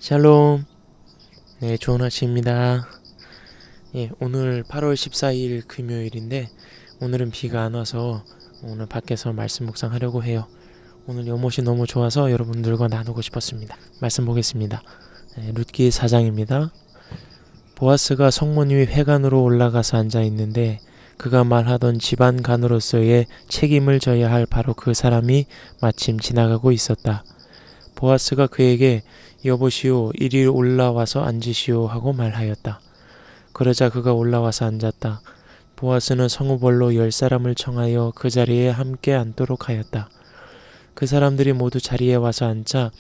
샬롬. 네, 좋은 아침입니다. 오늘 8월 14일 금요일인데 오늘은 비가 안 와서 오늘 밖에서 말씀 묵상하려고 해요. 오늘 연못이 너무 좋아서 여러분들과 나누고 싶었습니다. 말씀 보겠습니다. 룻기 4장입니다. 보아스가 성문 위 회관으로 올라가서 앉아 있는데 그가 말하던 집안 간으로서의 책임을 져야 할 바로 그 사람이 마침 지나가고 있었다. 보아스가 그에게 여보시오, 이리 올라와서 앉으시오 하고 말하였다. 그러자 그가 올라와서 앉았다. 보아스는 성우벌로 10사람을 청하여 그 자리에 함께 앉도록 하였다. 그 사람들이 모두 자리에 와서 앉자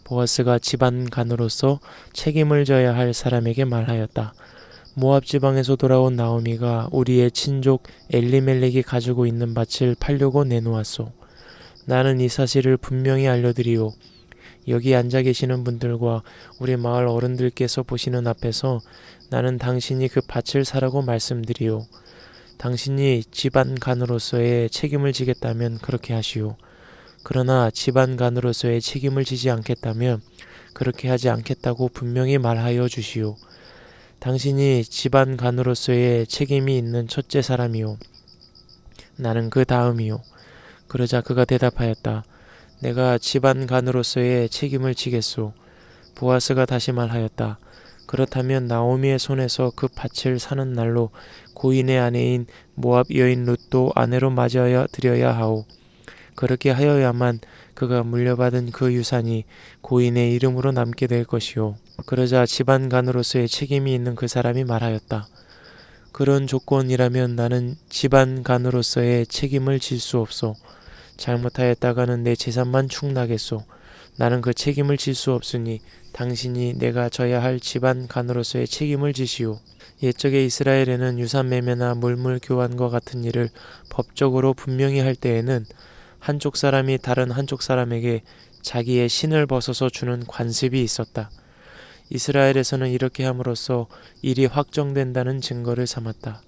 보아스가 집안 간으로서 책임을 져야 할 사람에게 말하였다. 모압 지방에서 돌아온 나오미가 우리의 친족 엘리멜렉이 가지고 있는 밭을 팔려고 내놓았소. 나는 이 사실을 분명히 알려드리오. 여기 앉아 계시는 분들과 우리 마을 어른들께서 보시는 앞에서 나는 당신이 그 밭을 사라고 말씀드리오. 당신이 집안 간으로서의 책임을 지겠다면 그렇게 하시오. 그러나 집안 간으로서의 책임을 지지 않겠다면 그렇게 하지 않겠다고 분명히 말하여 주시오. 당신이 집안 간으로서의 책임이 있는 첫째 사람이오. 나는 그 다음이오. 그러자 그가 대답하였다. 내가 집안 간으로서의 책임을 지겠소. 보아스가 다시 말하였다. 그렇다면 나오미의 손에서 그 밭을 사는 날로 고인의 아내인 모압 여인 룻도 아내로 맞이하여 드려야 하오. 그렇게 하여야만 그가 물려받은 그 유산이 고인의 이름으로 남게 될 것이오. 그러자 집안 간으로서의 책임이 있는 그 사람이 말하였다. 그런 조건이라면 나는 집안 간으로서의 책임을 질 수 없소. 잘못하였다가는 내 재산만 축나겠소. 나는 그 책임을 질 수 없으니 당신이 내가 져야 할 집안 간으로서의 책임을 지시오. 옛적에 이스라엘에는 유산매매나 물물 교환과 같은 일을 법적으로 분명히 할 때에는 한쪽 사람이 다른 한쪽 사람에게 자기의 신을 벗어서 주는 관습이 있었다. 이스라엘에서는 이렇게 함으로써 일이 확정된다는 증거를 삼았다.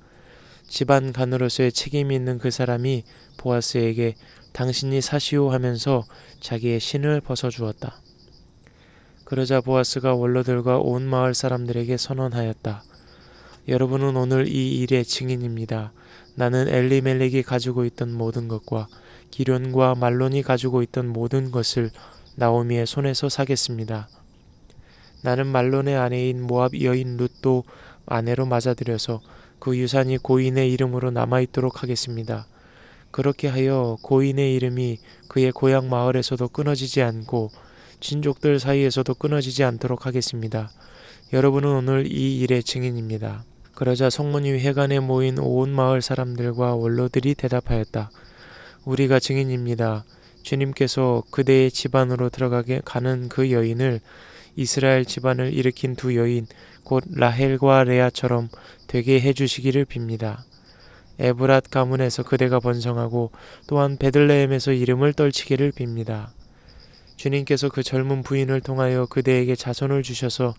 집안 간으로서의 책임이 있는 그 사람이 보아스에게 당신이 사시오 하면서 자기의 신을 벗어주었다. 그러자 보아스가 원로들과 온 마을 사람들에게 선언하였다. 여러분은 오늘 이 일의 증인입니다. 나는 엘리멜렉이 가지고 있던 모든 것과 기련과 말론이 가지고 있던 모든 것을 나오미의 손에서 사겠습니다. 나는 말론의 아내인 모압 여인 룻도 아내로 맞아들여서 그 유산이 고인의 이름으로 남아있도록 하겠습니다. 그렇게 하여 고인의 이름이 그의 고향 마을에서도 끊어지지 않고 친족들 사이에서도 끊어지지 않도록 하겠습니다. 여러분은 오늘 이 일의 증인입니다. 그러자 성문 위 회관에 모인 온 마을 사람들과 원로들이 대답하였다. 우리가 증인입니다. 주님께서 그대의 집안으로 들어가게 가는 그 여인을 이스라엘 집안을 일으킨 두 여인 곧 라헬과 레아처럼 되게 해주시기를 빕니다. 에브랏 가문에서 그대가 번성하고 또한 베들레헴에서 이름을 떨치기를 빕니다. 주님께서 그 젊은 부인을 통하여 그대에게 자손을 주셔서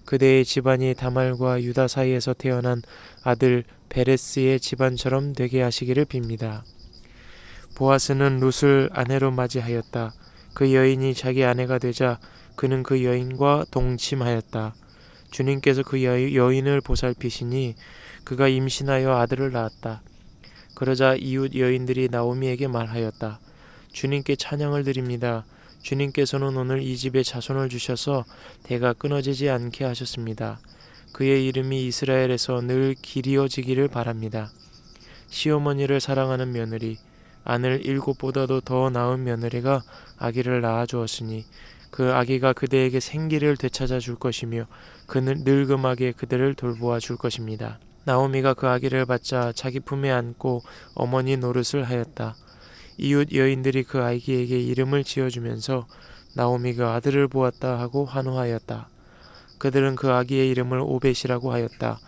그대의 집안이 다말과 유다 사이에서 태어난 아들 베레스의 집안처럼 되게 하시기를 빕니다. 보아스는 룻을 아내로 맞이하였다. 그 여인이 자기 아내가 되자 그는 그 여인과 동침하였다. 주님께서 그 여인을 보살피시니 그가 임신하여 아들을 낳았다. 그러자 이웃 여인들이 나오미에게 말하였다. 주님께 찬양을 드립니다. 주님께서는 오늘 이 집에 자손을 주셔서 대가 끊어지지 않게 하셨습니다. 그의 이름이 이스라엘에서 늘 길이어지기를 바랍니다. 시어머니를 사랑하는 며느리, 아들 7보다도 더 나은 며느리가 아기를 낳아주었으니 그 아기가 그대에게 생기를 되찾아 줄 것이며 그는 늙음하게 그들을 돌보아 줄 것입니다. 나오미가 그 아기를 받자 자기 품에 안고 어머니 노릇을 하였다. 이웃 여인들이 그 아기에게 이름을 지어주면서 나오미가 아들을 보았다 하고 환호하였다. 그들은 그 아기의 이름을 오벳이라고 하였다.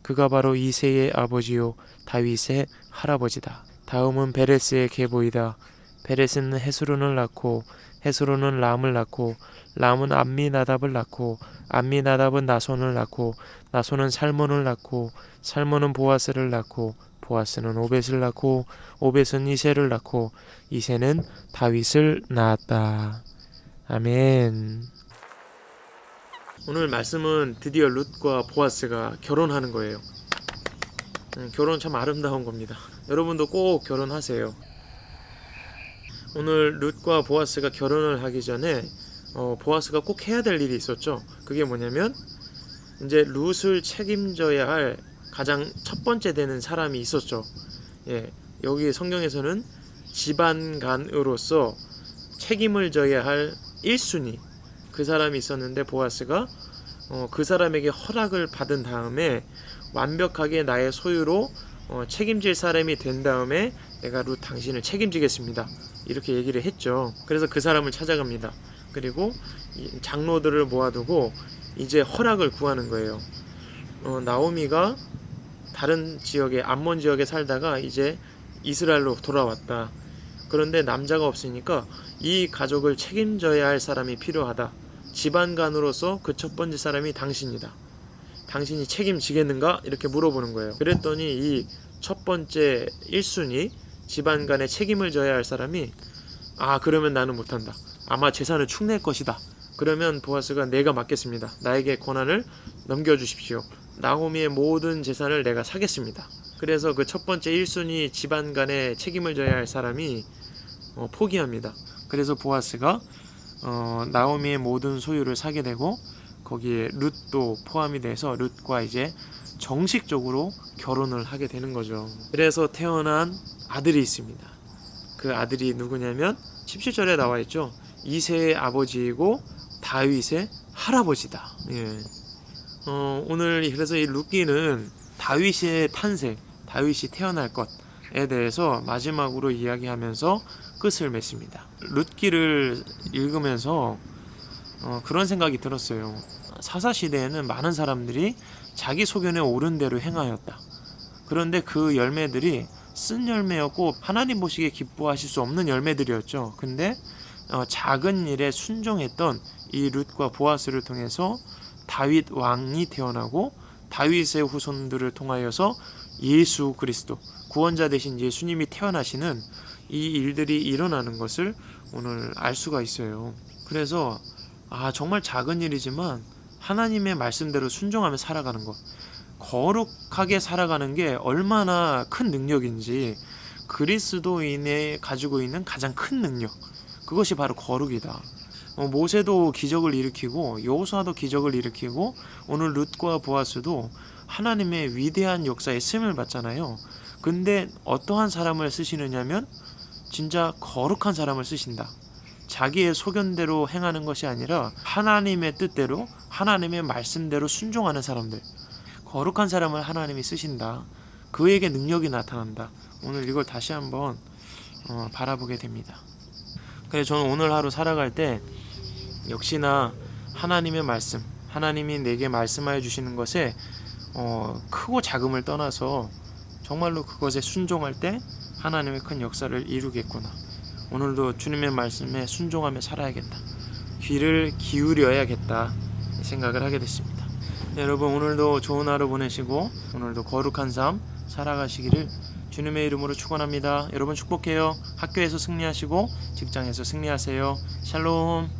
그가 바로 이새의 아버지요 다윗의 할아버지다. 다음은 베레스의 계보이다. 베레스는 헤스론을 낳고 헤스론은 람을 낳고 람은 암미나답을 낳고 암미나답은 나손을 낳고 나손은 살몬을 낳고 살몬은 보아스를 낳고 보아스는 오벳을 낳고 오벳은 이새를 낳고 이새는 다윗을 낳았다. 아멘. 오늘 말씀은 드디어 룻과 보아스가 결혼하는 거예요. 결혼 참 아름다운 겁니다. 여러분도 꼭 결혼하세요. 오늘 룻과 보아스가 결혼을 하기 전에 보아스가 꼭 해야 될 일이 있었죠. 그게 뭐냐면 이제 룻을 책임져야 할 가장 첫 번째 되는 사람이 있었죠. 예, 여기 성경에서는 집안간으로서 책임을 져야 할 1순위 그 사람이 있었는데, 보아스가 그 사람에게 허락을 받은 다음에 완벽하게 나의 소유로 책임질 사람이 된 다음에 내가 룻 당신을 책임지겠습니다, 이렇게 얘기를 했죠. 그래서 그 사람을 찾아갑니다. 그리고 장로들을 모아두고 이제 허락을 구하는 거예요. 나오미가 다른 지역에, 암몬 지역에 살다가 이제 이스라엘로 돌아왔다. 그런데 남자가 없으니까 이 가족을 책임져야 할 사람이 필요하다. 집안간으로서 그 첫 번째 사람이 당신이다. 당신이 책임지겠는가? 이렇게 물어보는 거예요. 그랬더니 이 첫 번째 1순위 집안간에 책임을 져야 할 사람이 그러면 나는 못한다. 아마 재산을 축낼 것이다. 그러면 보아스가 내가 맡겠습니다. 나에게 권한을 넘겨주십시오. 나오미의 모든 재산을 내가 사겠습니다. 그래서 그 첫 번째 1순위 집안간에 책임을 져야 할 사람이 포기합니다. 그래서 보아스가 나오미의 모든 소유를 사게 되고 거기에 룻도 포함이 돼서 룻과 이제 정식적으로 결혼을 하게 되는 거죠. 그래서 태어난 아들이 있습니다. 그 아들이 누구냐면 17절에 나와 있죠. 이새의 아버지이고 다윗의 할아버지다. 예. 오늘 그래서 이 룻기는 다윗의 탄생, 다윗이 태어날 것에 대해서 마지막으로 이야기하면서 끝을 맺습니다. 룻기를 읽으면서 그런 생각이 들었어요. 사사시대에는 많은 사람들이 자기 소견에 옳은 대로 행하였다. 그런데 그 열매들이 쓴 열매였고 하나님 보시기에 기뻐하실 수 없는 열매들이었죠. 근데 작은 일에 순종했던 이 룻과 보아스를 통해서 다윗 왕이 태어나고 다윗의 후손들을 통하여서 예수 그리스도, 구원자 되신 예수님이 태어나시는 이 일들이 일어나는 것을 오늘 알 수가 있어요. 그래서 정말 작은 일이지만 하나님의 말씀대로 순종하며 살아가는 것, 거룩하게 살아가는 게 얼마나 큰 능력인지, 그리스도인이 가지고 있는 가장 큰 능력, 그것이 바로 거룩이다. 모세도 기적을 일으키고 여호수아도 기적을 일으키고 오늘 룻과 보아스도 하나님의 위대한 역사에 쓰임을 받잖아요. 근데 어떠한 사람을 쓰시느냐면 진짜 거룩한 사람을 쓰신다. 자기의 소견대로 행하는 것이 아니라 하나님의 뜻대로, 하나님의 말씀대로 순종하는 사람들, 거룩한 사람을 하나님이 쓰신다. 그에게 능력이 나타난다. 오늘 이걸 다시 한번 바라보게 됩니다. 그래서 저는 오늘 하루 살아갈 때 역시나 하나님의 말씀, 하나님이 내게 말씀하여 주시는 것에 크고 작음을 떠나서 정말로 그것에 순종할 때 하나님의 큰 역사를 이루겠구나. 오늘도 주님의 말씀에 순종하며 살아야겠다. 귀를 기울여야겠다 생각을 하게 됐습니다. 여러분, 오늘도 좋은 하루 보내시고 오늘도 거룩한 삶 살아가시기를 주님의 이름으로 축원합니다. 여러분 축복해요. 학교에서 승리하시고 직장에서 승리하세요. 샬롬.